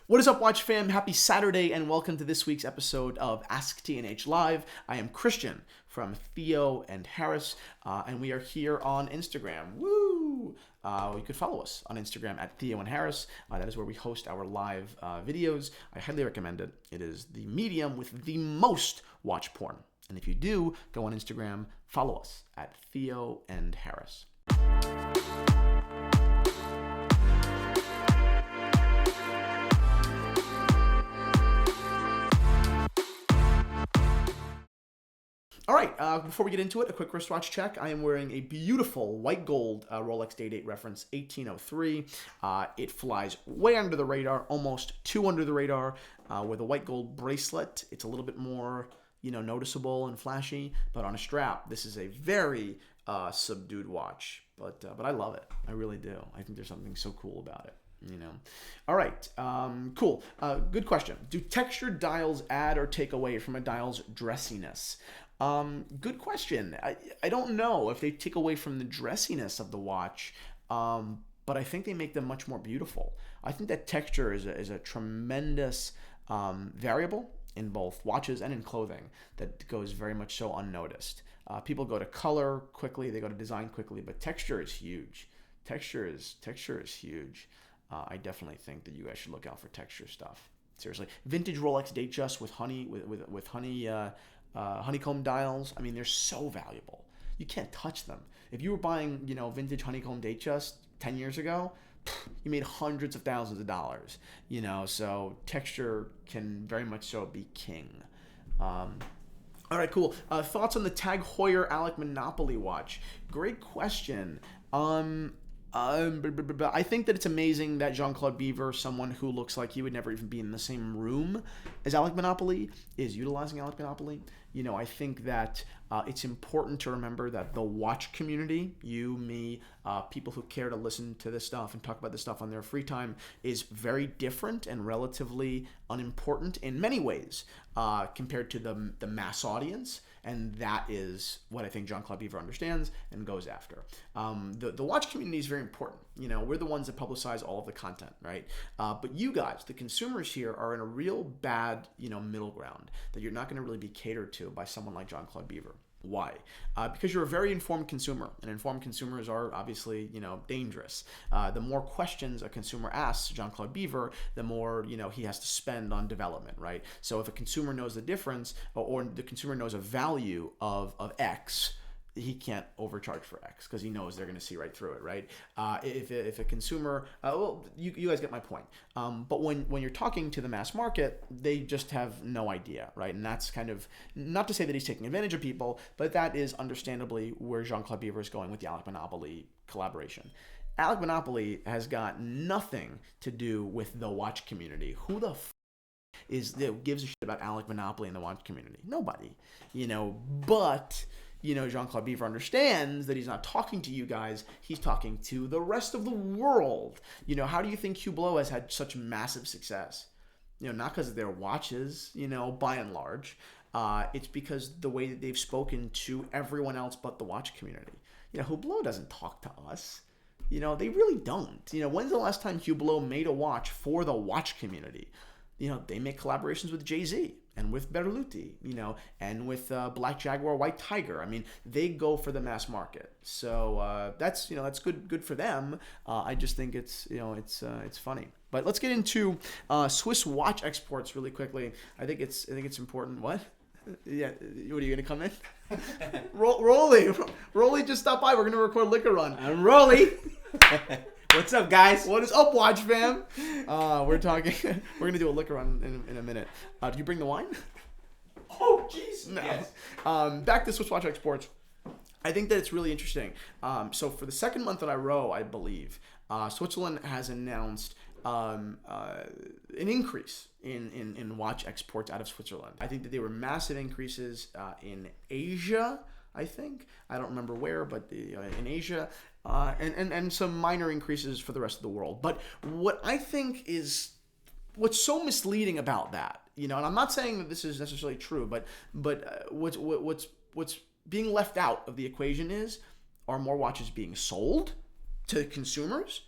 What is up, Watch fam? Happy Saturday and welcome to this week's episode of ASKTNH Live. I am Christian from Theo and Harris, and we are here on Instagram. Woo! You could follow us on Instagram at Theo and Harris. That is where we host our live videos. I highly recommend it. It is the medium with the most watch porn. And if you do, go on Instagram, follow us at Theo and Harris. All right, before we get into it, a quick wristwatch check. I am wearing a beautiful white gold Rolex Day-Date reference 1803. It flies way under the radar, almost 2 under the radar, with a white gold bracelet. It's a little bit more, noticeable and flashy, but on a strap, this is a very subdued watch. But I love it. I really do. I think there's something so cool about it. All right, cool. Good question. Do textured dials add or take away from a dial's dressiness? Good question. I don't know if they take away from the dressiness of the watch, but I think they make them much more beautiful. I think that texture is a tremendous variable in both watches and in clothing that goes very much so unnoticed. People go to color quickly, they go to design quickly, but texture is huge. Texture is huge. I definitely think that you guys should look out for texture stuff. Seriously, vintage Rolex Datejust with honeycomb dials. I mean, they're so valuable. You can't touch them. If you were buying, vintage honeycomb Datejust 10 years ago, you made hundreds of thousands of dollars. So texture can very much so be king. All right, cool. Thoughts on the Tag Heuer Alec Monopoly watch? Great question. I think that it's amazing that Jean-Claude Biver, someone who looks like he would never even be in the same room as Alec Monopoly, is utilizing Alec Monopoly. I think that it's important to remember that the watch community, you, me, people who care to listen to this stuff and talk about this stuff on their free time, is very different and relatively unimportant in many ways compared to the mass audience. And that is what I think Jean-Claude Biver understands and goes after. The watch community is very important. We're the ones that publicize all of the content, right? But you guys, the consumers here, are in a real bad, middle ground that you're not going to really be catered to by someone like Jean-Claude Biver. Why? Because you're a very informed consumer, and informed consumers are obviously, dangerous. The more questions a consumer asks Jean-Claude Biver, the more, he has to spend on development, right? So if a consumer knows the difference, or the consumer knows a value of X, he can't overcharge for X because he knows they're going to see right through it, right? If a consumer, you guys get my point. But when you're talking to the mass market, they just have no idea, right? And that's kind of, not to say that he's taking advantage of people, but that is understandably where Jean-Claude Biver is going with the Alec Monopoly collaboration. Alec Monopoly has got nothing to do with the watch community. Who the gives a shit about Alec Monopoly in the watch community? Nobody, but Jean-Claude Biver understands that he's not talking to you guys, he's talking to the rest of the world. How do you think Hublot has had such massive success? Not because of their watches, by and large. It's because the way that they've spoken to everyone else but the watch community. Hublot doesn't talk to us. They really don't. When's the last time Hublot made a watch for the watch community? They make collaborations with Jay-Z and with Berluti, and with Black Jaguar, White Tiger. I mean, they go for the mass market. So that's good for them. I just think it's funny. But let's get into Swiss watch exports really quickly. I think it's important. What? Yeah, what are you gonna come in? Rolly just stopped by. We're gonna record Liquor Run. I'm Rolly. What's up, guys? What is up, Watch fam? We're gonna do a Liquor Run in a minute. Do you bring the wine? Oh, jeez. No. Yes. Back to Swiss watch exports. I think that it's really interesting. So for the second month in a row, I believe, Switzerland has announced an increase in watch exports out of Switzerland. I think that they were massive increases in Asia. I don't remember where, but in Asia, and some minor increases for the rest of the world. But what I think is what's so misleading about that, and I'm not saying that this is necessarily true, but what's being left out of the equation is, are more watches being sold to consumers,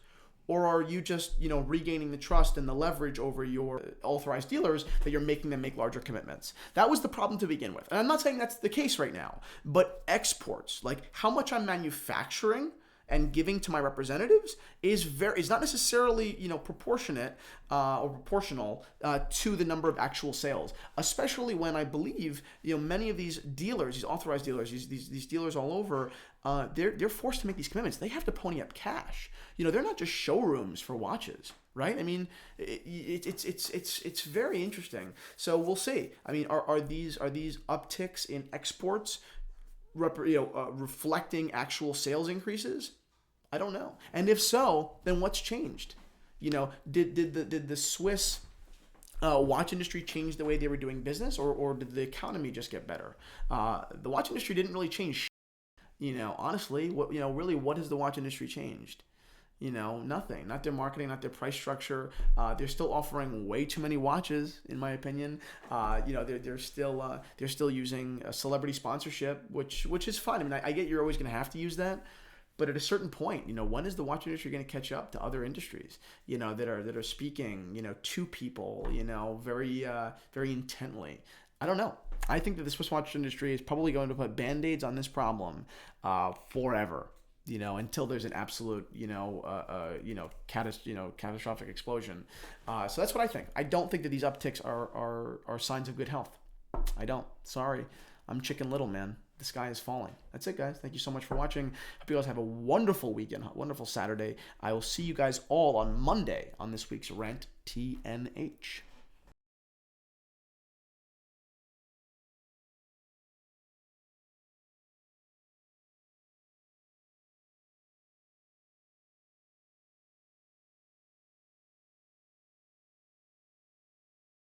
or are you just, regaining the trust and the leverage over your authorized dealers that you're making them make larger commitments? That was the problem to begin with. And I'm not saying that's the case right now, but exports, like how much I'm manufacturing and giving to my representatives is not necessarily proportionate or proportional to the number of actual sales, especially when I believe many of these dealers, these authorized dealers, these dealers all over, they're forced to make these commitments. They have to pony up cash. They're not just showrooms for watches, right? I mean, it's very interesting. So we'll see. I mean, are these upticks in exports reflecting actual sales increases? I don't know. And if so, then what's changed? Did the Swiss watch industry change the way they were doing business, or did the economy just get better? The watch industry didn't really change. Honestly, what has the watch industry changed? Nothing. Not their marketing, not their price structure. They're still offering way too many watches, in my opinion. They're still using a celebrity sponsorship, which is fine. I mean, I get you're always going to have to use that. But at a certain point, when is the watch industry going to catch up to other industries, that are speaking, to people, very, very intently? I don't know. I think that the Swiss watch industry is probably going to put Band-Aids on this problem forever, until there's an absolute, catastrophic explosion. So that's what I think. I don't think that these upticks are signs of good health. I don't. Sorry. I'm Chicken Little, man. The sky is falling. That's it, guys. Thank you so much for watching. Hope you guys have a wonderful weekend, wonderful Saturday. I will see you guys all on Monday on this week's Rant TNH.